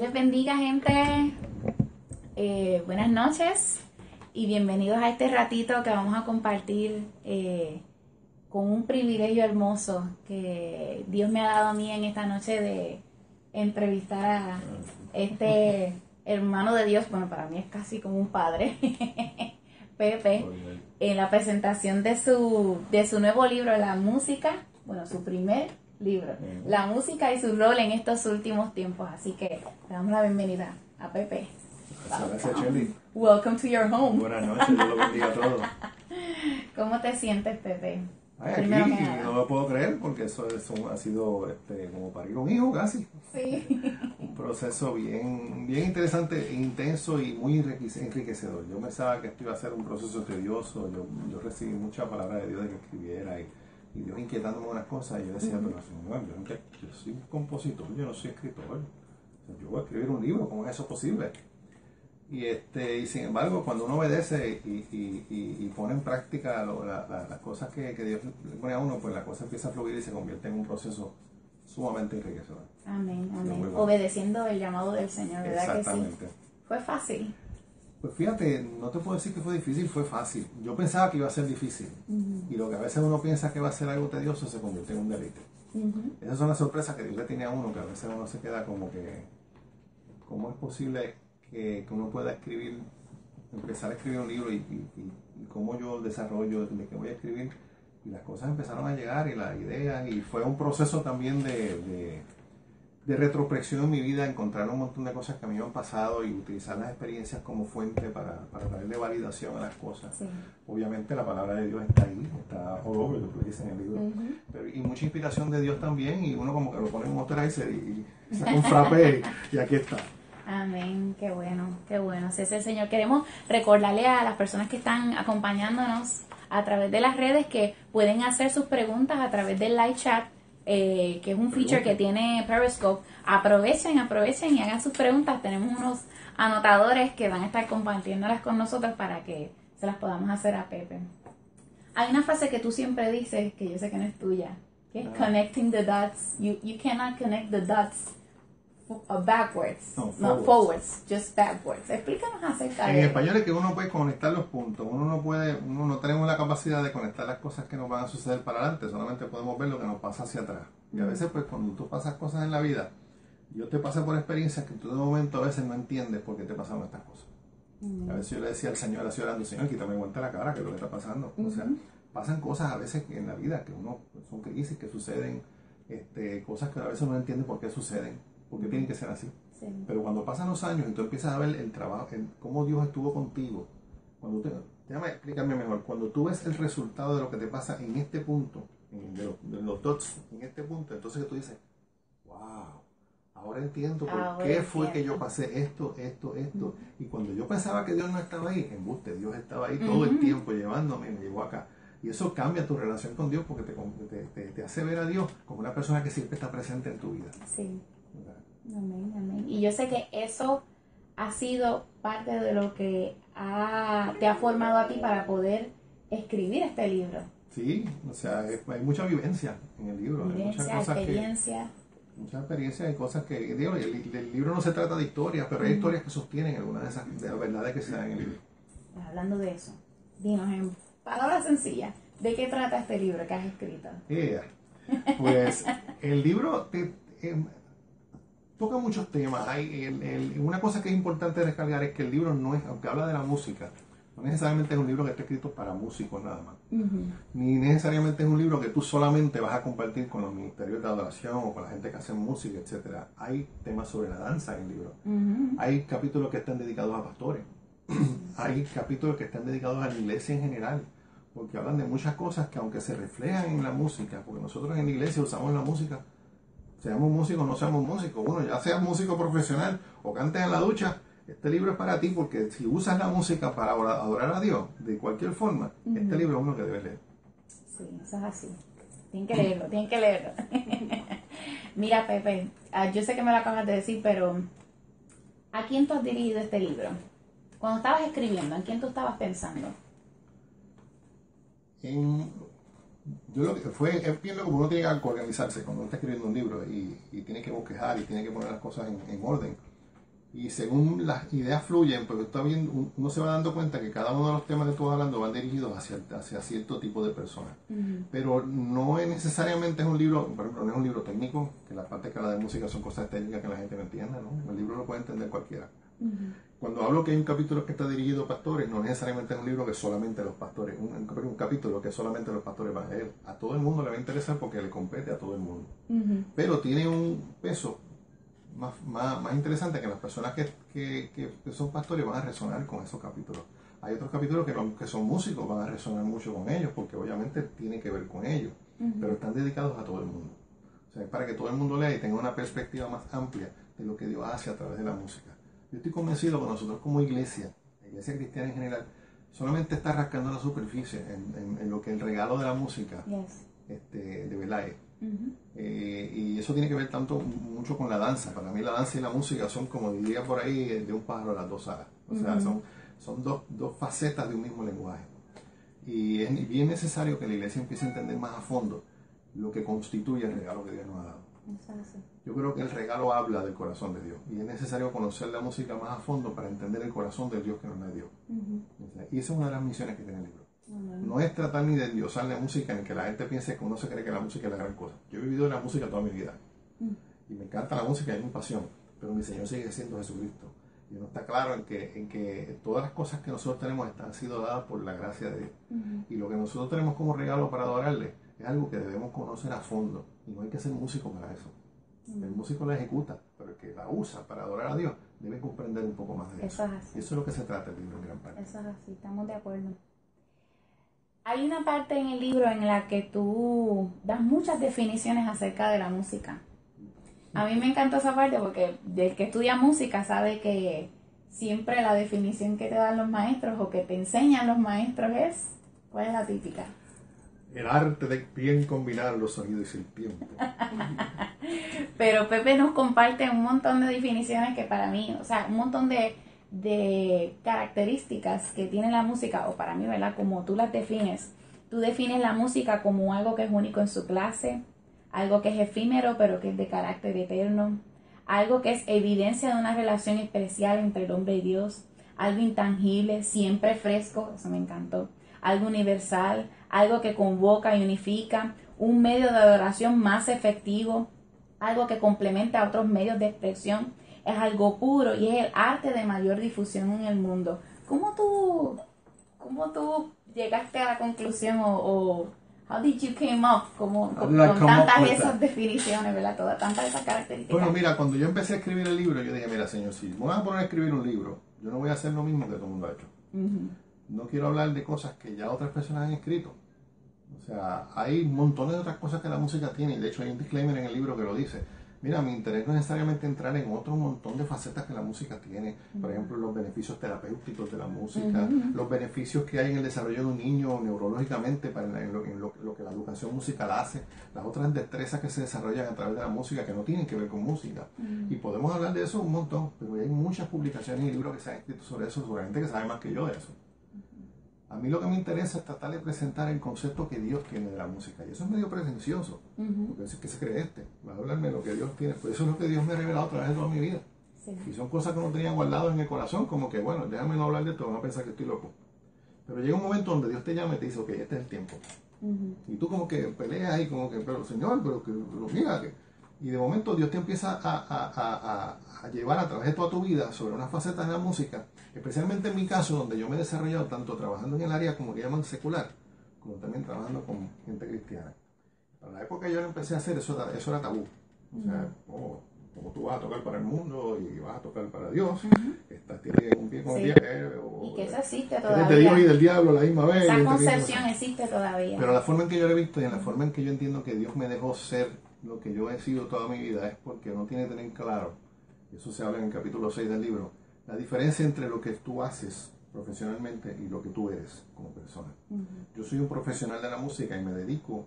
les bendiga, gente. Buenas noches y bienvenidos a este ratito que vamos a compartir con un privilegio hermoso que Dios me ha dado a mí en esta noche de entrevistar a este hermano de Dios. Bueno, para mí es casi como un padre, Pepe, en la presentación de su nuevo libro, La Música, bueno, su primer libro, La Música y su rol en estos últimos tiempos. Así que le damos la bienvenida a Pepe. Gracias, Shelly. Welcome to your home. Buenas noches, Dios lo bendiga a todos. ¿Cómo te sientes, Pepe? Ay, aquí no lo puedo creer porque eso ha sido como parir un hijo casi. Sí. Un proceso bien interesante, intenso y muy enriquecedor. Yo pensaba que esto iba a ser un proceso tedioso. Yo recibí mucha palabra de Dios de que escribiera y Dios inquietándome unas cosas y yo decía, pero Señor, yo soy un compositor, yo no soy escritor. O sea, yo voy a escribir un libro, ¿cómo es eso posible? Y sin embargo, cuando uno obedece y pone en práctica las cosas que Dios le pone a uno, pues la cosa empieza a fluir y se convierte en un proceso sumamente enriquecedor. Amén, amén. Bueno. Obedeciendo el llamado del Señor, ¿verdad? Exactamente. Que sí. ¿Fue fácil? Pues fíjate, no te puedo decir que fue difícil, fue fácil. Yo pensaba que iba a ser difícil. Y lo que a veces uno piensa que va a ser algo tedioso se convierte en un deleite. Esas son las sorpresas que Dios le tiene a uno, que a veces uno se queda como que, ¿cómo es posible que uno pueda empezar a escribir un libro y cómo yo desarrollo de qué voy a escribir? Y las cosas empezaron a llegar y las ideas, y fue un proceso también de retrospección en mi vida, encontrar un montón de cosas que a mí me han pasado y utilizar las experiencias como fuente para darle validación a las cosas. Sí. Obviamente la palabra de Dios está ahí, está all over the place en el libro, y mucha inspiración de Dios también, y uno como que lo pone en un motorizer y saca un frappé y aquí está. Amén, qué bueno, qué bueno. Si es el Señor. Queremos recordarle a las personas que están acompañándonos a través de las redes que pueden hacer sus preguntas a través del live chat, que es un feature que tiene Periscope. Aprovechen y hagan sus preguntas. Tenemos unos anotadores que van a estar compartiéndolas con nosotros para que se las podamos hacer a Pepe. Hay una frase que tú siempre dices, que yo sé que no es tuya, que es connecting the dots. You cannot connect the dots backwards, no forwards, just backwards. Explícanos acerca de eso. En español es que uno puede conectar los puntos. Uno no tenemos la capacidad de conectar las cosas que nos van a suceder para adelante, solamente podemos ver lo que nos pasa hacia atrás. Y a veces, pues, cuando tú pasas cosas en la vida, Dios te pasa por experiencias que tú de momento a veces no entiendes por qué te pasaron estas cosas. A veces yo le decía al Señor, así orando, Señor, quítame vuelta la cara, que es lo que está pasando. O sea, pasan cosas a veces en la vida que son crisis que suceden, cosas que a veces no entiende por qué suceden, porque tienen que ser así. Sí. Pero cuando pasan los años y tú empiezas a ver el trabajo, cómo Dios estuvo contigo, déjame explicarme mejor, cuando tú ves el resultado de lo que te pasa en este punto, de los dots, en este punto, entonces que tú dices, wow, ahora entiendo por qué fue que yo pasé esto. Y cuando yo pensaba que Dios no estaba ahí, embuste, Dios estaba ahí todo el tiempo llevándome, me llevó acá. Y eso cambia tu relación con Dios porque te hace ver a Dios como una persona que siempre está presente en tu vida. Sí. Amén, amén. Y yo sé que eso ha sido parte de lo que te ha formado a ti para poder escribir este libro. Sí, o sea, hay mucha vivencia en el libro. Vivencia, hay muchas experiencia. Muchas experiencias y cosas que, digo, el libro no se trata de historias, pero hay historias que sostienen algunas de esas de las verdades que se dan en el libro. Hablando de eso, dinos en palabras sencillas, ¿de qué trata este libro que has escrito? Pues el libro toca muchos temas. Una cosa que es importante descargar es que el libro no es, aunque habla de la música, no necesariamente es un libro que está escrito para músicos nada más. Ni necesariamente es un libro que tú solamente vas a compartir con los ministerios de adoración o con la gente que hace música, etcétera. Hay temas sobre la danza en el libro. Hay capítulos que están dedicados a pastores. Hay capítulos que están dedicados a la iglesia en general, porque hablan de muchas cosas que, aunque se reflejan en la música, porque nosotros en la iglesia usamos la música, seamos músicos o no seamos músicos, uno ya seas músico profesional o cantes en la ducha, este libro es para ti, porque si usas la música para adorar a Dios de cualquier forma, este libro es uno que debes leer. Sí, eso es así. Tienen que leerlo. Mira, Pepe, yo sé que me lo acabas de decir, pero ¿a quién tú has dirigido este libro? Cuando estabas escribiendo, ¿en quién tú estabas pensando? Yo lo que es bien como uno tiene que organizarse cuando uno está escribiendo un libro y tiene que bosquejar y tiene que poner las cosas en orden. Y según las ideas fluyen, pues uno se va dando cuenta que cada uno de los temas que tú vas hablando van dirigidos hacia cierto tipo de personas. Pero no es necesariamente es un libro, por ejemplo, no es un libro técnico, que la parte que habla de música son cosas técnicas que la gente no entiende, ¿no? El libro lo puede entender cualquiera. Cuando hablo que hay un capítulo que está dirigido a pastores, no necesariamente es un libro que solamente los pastores, un capítulo que solamente los pastores van a leer. A todo el mundo le va a interesar porque le compete a todo el mundo. Pero tiene un peso más interesante, que las personas que son pastores van a resonar con esos capítulos. Hay otros capítulos que son músicos, van a resonar mucho con ellos, porque obviamente tiene que ver con ellos, pero están dedicados a todo el mundo. O sea, es para que todo el mundo lea y tenga una perspectiva más amplia de lo que Dios hace a través de la música. Yo estoy convencido que nosotros como iglesia, la iglesia cristiana en general, solamente está rascando la superficie en lo que el regalo de la música de verdad es. Y eso tiene que ver mucho con la danza. Para mí la danza y la música son, como diría por ahí, de un pájaro a las dos alas. O sea, son dos facetas de un mismo lenguaje. Y es bien necesario que la iglesia empiece a entender más a fondo lo que constituye el regalo que Dios nos ha dado. Yo creo que el regalo habla del corazón de Dios, y es necesario conocer la música más a fondo para entender el corazón del Dios que nos dio. Y esa es una de las misiones que tiene el libro. No es tratar ni de endiosar la música, ni que la gente piense que uno se cree que la música es la gran cosa. Yo he vivido la música toda mi vida y me encanta la música, es mi pasión, pero mi Señor sigue siendo Jesucristo, y uno está claro en que todas las cosas que nosotros tenemos han sido dadas por la gracia de Dios, y lo que nosotros tenemos como regalo para adorarle es algo que debemos conocer a fondo, y no hay que ser músico para eso. El músico la ejecuta, pero el que la usa para adorar a Dios debe comprender un poco más de eso. Y eso es lo que se trata el libro en gran parte. Eso es así, estamos de acuerdo. Hay una parte en el libro en la que tú das muchas definiciones acerca de la música. A mí me encantó esa parte porque el que estudia música sabe que siempre la definición que te dan los maestros o que te enseñan los maestros es, ¿cuál es la típica? El arte de bien combinar los sonidos y el tiempo. Pero Pepe nos comparte un montón de definiciones que para mí, o sea, un montón de características que tiene la música, o para mí, ¿verdad? Como tú las defines. Tú defines la música como algo que es único en su clase, algo que es efímero pero que es de carácter eterno, algo que es evidencia de una relación especial entre el hombre y Dios, algo intangible, siempre fresco, eso me encantó, algo universal, algo que convoca y unifica, un medio de adoración más efectivo, algo que complementa a otros medios de expresión, es algo puro y es el arte de mayor difusión en el mundo. ¿Cómo tú llegaste a la conclusión o how did you came up con tantas esas definiciones, ¿verdad? Tantas esas características. Bueno, mira, cuando yo empecé a escribir el libro, yo dije, mira, Señor, si me voy a poner a escribir un libro, yo no voy a hacer lo mismo que todo el mundo ha hecho. No quiero hablar de cosas que ya otras personas han escrito. O sea, hay montones de otras cosas que la música tiene. De hecho, hay un disclaimer en el libro que lo dice. Mira, mi interés no es necesariamente entrar en otro montón de facetas que la música tiene. Por ejemplo, los beneficios terapéuticos de la música, los beneficios que hay en el desarrollo de un niño neurológicamente en lo que la educación musical hace, las otras destrezas que se desarrollan a través de la música que no tienen que ver con música. Y podemos hablar de eso un montón, pero hay muchas publicaciones y libros que se han escrito sobre eso, sobre gente que sabe más que yo de eso. A mí lo que me interesa es tratar de presentar el concepto que Dios tiene de la música. Y eso es medio pretencioso, porque es que se cree va a hablarme de lo que Dios tiene. Pues eso es lo que Dios me ha revelado a través de toda mi vida. Sí. Y son cosas que no tenía guardadas en el corazón, como que, bueno, déjame no hablar de esto, van a pensar que estoy loco. Pero llega un momento donde Dios te llama y te dice, ok, este es el tiempo. Y tú como que peleas ahí, como que, pero Señor, pero mira, y de momento Dios te empieza a llevar a través de toda tu vida sobre unas facetas de la música, especialmente en mi caso, donde yo me he desarrollado tanto trabajando en el área como que llaman secular, como también trabajando con gente cristiana. Para la época que yo lo empecé a hacer, eso era tabú. O sea, como tú vas a tocar para el mundo y vas a tocar para Dios, tienes un pie con el diablo. Y que eso existe todavía. De Dios y del diablo a la misma vez. Esa concepción existe todavía. Pero la forma en que yo lo he visto y en la forma en que yo entiendo que Dios me dejó ser lo que yo he sido toda mi vida es porque uno tiene que tener claro, y eso se habla en el capítulo 6 del libro, la diferencia entre lo que tú haces profesionalmente y lo que tú eres como persona. Yo soy un profesional de la música y me dedico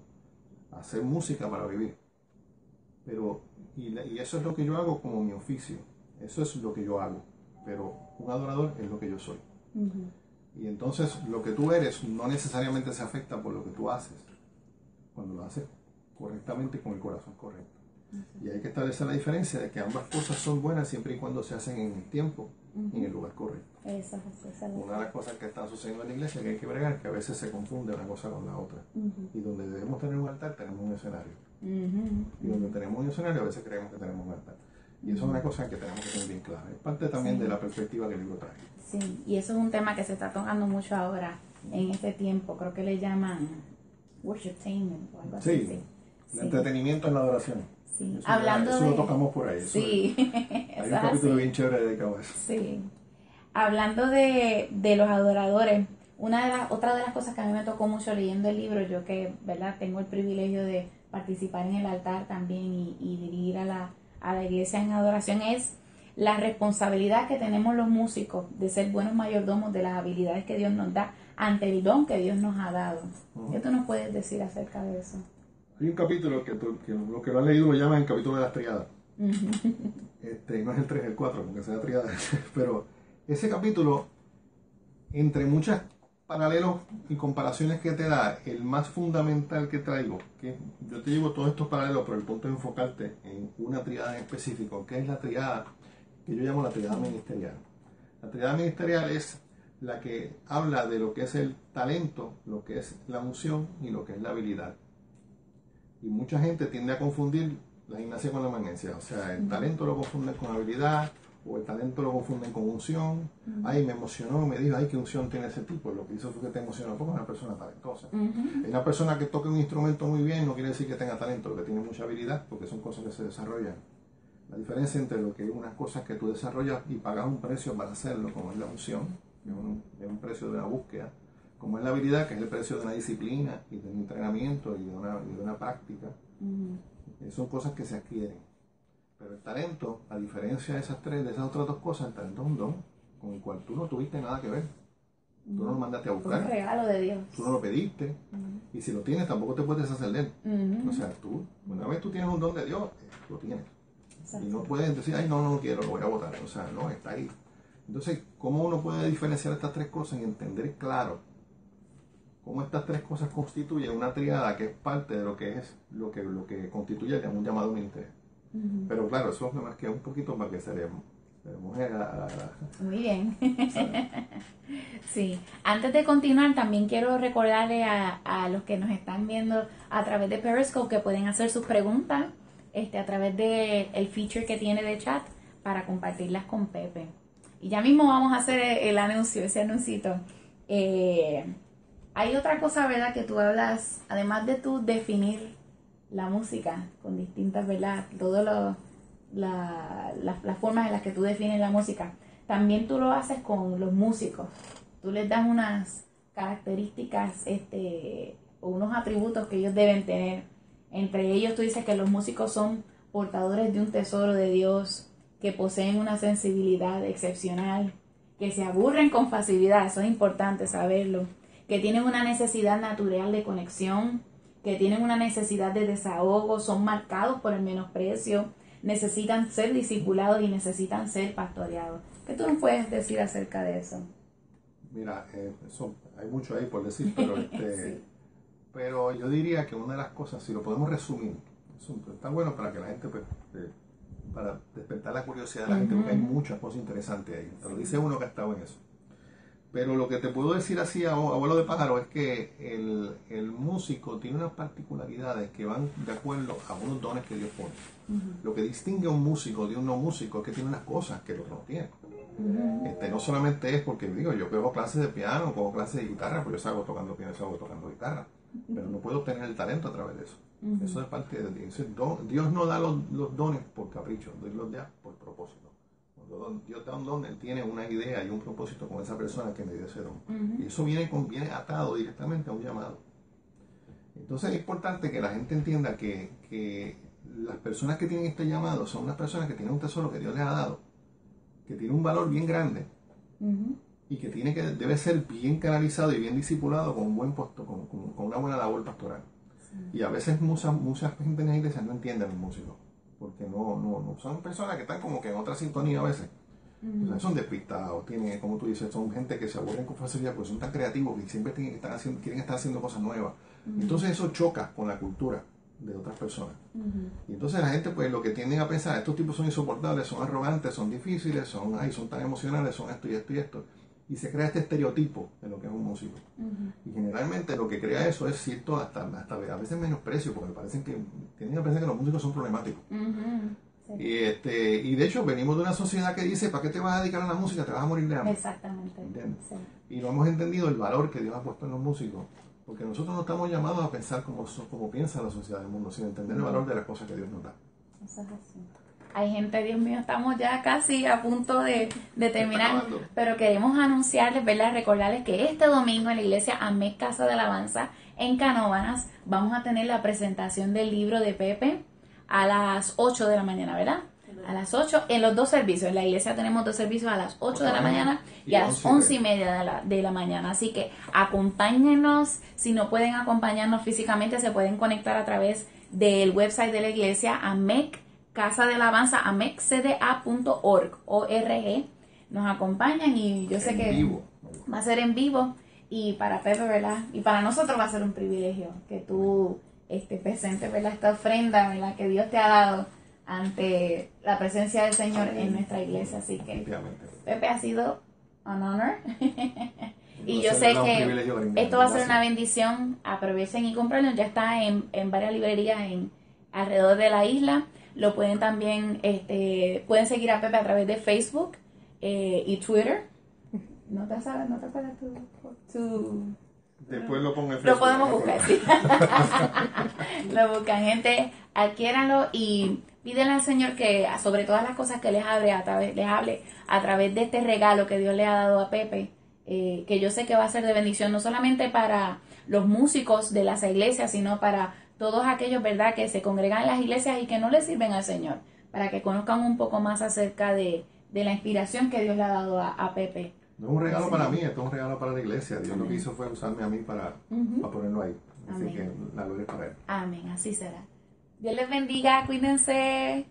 a hacer música para vivir. Y eso es lo que yo hago como mi oficio. Eso es lo que yo hago. Pero un adorador es lo que yo soy. Y entonces lo que tú eres no necesariamente se afecta por lo que tú haces cuando lo haces correctamente con el corazón correcto. Y hay que establecer la diferencia de que ambas cosas son buenas siempre y cuando se hacen en el tiempo y en el lugar correcto. Una de las cosas que están sucediendo en la iglesia que hay que bregar es que a veces se confunde una cosa con la otra. Y donde debemos tener un altar, tenemos un escenario. Y donde tenemos un escenario, a veces creemos que tenemos un altar. Y eso es una cosa que tenemos que tener bien clara. Es parte también de la perspectiva que el libro trae. Sí, y eso es un tema que se está tocando mucho ahora, en este tiempo. Creo que le llaman worshiptainment o algo así. Sí, el entretenimiento en la adoración. Sí, eso hablando eso de... lo tocamos por ahí. Sí. Hay un capítulo bien chévere dedicado a eso. Sí. Hablando de los adoradores, otra de las cosas que a mí me tocó mucho leyendo el libro, yo que, ¿verdad?, tengo el privilegio de participar en el altar también y dirigir a la iglesia en adoración, es la responsabilidad que tenemos los músicos de ser buenos mayordomos de las habilidades que Dios nos da ante el don que Dios nos ha dado. ¿Qué tú nos puedes decir acerca de eso? Hay un capítulo que los que lo han leído lo llaman el capítulo de las triadas. No es el 3, el 4, porque sea triada. Pero ese capítulo, entre muchos paralelos y comparaciones que te da, el más fundamental que traigo, que yo te llevo todos estos paralelos, pero el punto es enfocarte en una triada en específico, que es la triada que yo llamo la triada ministerial. La triada ministerial es la que habla de lo que es el talento, lo que es la unción y lo que es la habilidad. Y mucha gente tiende a confundir la gimnasia con la magnesia. O sea, el talento lo confunden con habilidad, o el talento lo confunden con unción. Ay, me emocionó, me dijo, ay, qué unción tiene ese tipo. Lo que hizo fue que te emocionó, porque es una persona talentosa. Una persona que toque un instrumento muy bien no quiere decir que tenga talento, que tiene mucha habilidad, porque son cosas que se desarrollan. La diferencia entre lo que es unas cosas que tú desarrollas y pagas un precio para hacerlo, como es la unción, que es un precio de una búsqueda, como es la habilidad, que es el precio de una disciplina y de un entrenamiento y de una práctica. Son cosas que se adquieren. Pero el talento, a diferencia de esas otras dos cosas, el talento es un don con el cual tú no tuviste nada que ver. Tú no lo mandaste a buscar. Es un regalo de Dios. Tú no lo pediste. Y si lo tienes, tampoco te puedes deshacer de él. O sea, una vez tú tienes un don de Dios, lo tienes. Exacto. Y no puedes decir, ay, no lo quiero, lo voy a botar. O sea, no, está ahí. Entonces, ¿cómo uno puede diferenciar estas tres cosas y entender claro cómo estas tres cosas constituyen una triada que es parte de lo que constituye un llamado ministerio? Pero claro, eso es más que un poquito para que se le moje Muy bien. Sí. Antes de continuar, también quiero recordarle a los que nos están viendo a través de Periscope que pueden hacer sus preguntas a través del feature que tiene de chat para compartirlas con Pepe. Y ya mismo vamos a hacer ese anuncito. Hay otra cosa, ¿verdad?, que tú hablas, además de tú definir la música con distintas, ¿verdad?, todas las formas en las que tú defines la música, también tú lo haces con los músicos. Tú les das unas características o unos atributos que ellos deben tener. Entre ellos tú dices que los músicos son portadores de un tesoro de Dios, que poseen una sensibilidad excepcional, que se aburren con facilidad, eso es importante saberlo, que tienen una necesidad natural de conexión, que tienen una necesidad de desahogo, son marcados por el menosprecio, necesitan ser discipulados y necesitan ser pastoreados. ¿Qué tú nos puedes decir acerca de eso? Mira, hay mucho ahí por decir, pero, sí. Pero yo diría que una de las cosas, si lo podemos resumir, está bueno para que la gente, para despertar la curiosidad de la gente, porque hay muchas cosas interesantes ahí. Te lo dice uno que ha estado en eso. Pero lo que te puedo decir así a vuelo de pájaro es que el músico tiene unas particularidades que van de acuerdo a unos dones que Dios pone. Lo que distingue a un músico de un no músico es que tiene unas cosas que el otro no tiene. No solamente es porque digo, yo cojo clases de piano, cojo clases de guitarra, pues yo salgo tocando piano, salgo tocando guitarra, pero no puedo obtener el talento a través de eso. Eso es parte de Dios. Dios no da los dones por capricho, Dios los da por propósito. Cuando Dios da un don, Él tiene una idea y un propósito con esa persona que me dio ese don. Y eso viene atado directamente a un llamado. Entonces es importante que la gente entienda que las personas que tienen este llamado son unas personas que tienen un tesoro que Dios les ha dado, que tiene un valor bien grande y que debe ser bien canalizado y bien discipulado con un buen puesto, con una buena labor pastoral. Y a veces mucha gente en la iglesia no entiende a los músicos, porque no son personas que están como que en otra sintonía a veces. O sea, son despistados, como tú dices, son gente que se aburren con facilidad porque son tan creativos que siempre quieren estar haciendo cosas nuevas. Entonces eso choca con la cultura. de otras personas. Y entonces la gente pues lo que tienden a pensar, estos tipos son insoportables, son arrogantes, son difíciles, son tan emocionales, son esto y esto y esto. Y se crea este estereotipo de lo que es un músico. Y generalmente lo que crea eso es cierto, hasta a veces menosprecio, porque tienden a pensar que los músicos son problemáticos. Sí. Y de hecho venimos de una sociedad que dice, ¿para qué te vas a dedicar a la música? Te vas a morir de hambre. Exactamente. Sí. Y no hemos entendido el valor que Dios ha puesto en los músicos, porque nosotros no estamos llamados a pensar como piensa la sociedad del mundo, sino entender el valor de las cosas que Dios nos da. Eso es así. Hay gente, Dios mío, estamos ya casi a punto de terminar, pero queremos anunciarles, ¿verdad? Recordarles que este domingo en la iglesia AMEC Casa de Alabanza en Canóvanas vamos a tener la presentación del libro de Pepe a las 8 de la mañana, ¿verdad? A las 8 en los dos servicios. En la iglesia tenemos dos servicios a las 8 de la mañana y a las 11:30 de la mañana. Así que acompáñenos. Si no pueden acompañarnos físicamente, se pueden conectar a través del website de la iglesia AMEC Casa de Alabanza, amecda.org. Nos acompañan y yo sé que va a ser en vivo. Y para Pepe, ¿verdad? Y para nosotros va a ser un privilegio que tú estés presente, ¿verdad? Esta ofrenda, ¿verdad? Que Dios te ha dado ante la presencia del Señor en nuestra iglesia. Así que Pepe, ha sido un honor. Y yo sé que esto va a ser una bendición. Aprovechen y cómprenlo. Ya está en varias librerías alrededor de la isla. Lo pueden también, pueden seguir a Pepe a través de Facebook y Twitter. ¿No te sabes? ¿No te acuerdas tu...? Después lo pongo en Facebook. Lo podemos buscar, sí. Lo buscan, gente. Adquiéranlo y pídenle al Señor que sobre todas las cosas que les hable a través de este regalo que Dios le ha dado a Pepe, que yo sé que va a ser de bendición no solamente para los músicos de las iglesias, sino para todos aquellos, ¿verdad?, que se congregan en las iglesias y que no le sirven al Señor, para que conozcan un poco más acerca de la inspiración que Dios le ha dado a Pepe. No es un regalo para mí, esto es un regalo para la iglesia. Dios lo que hizo fue usarme a mí para ponerlo ahí. Así que la gloria es para Él. Amén, así será. Dios les bendiga, cuídense.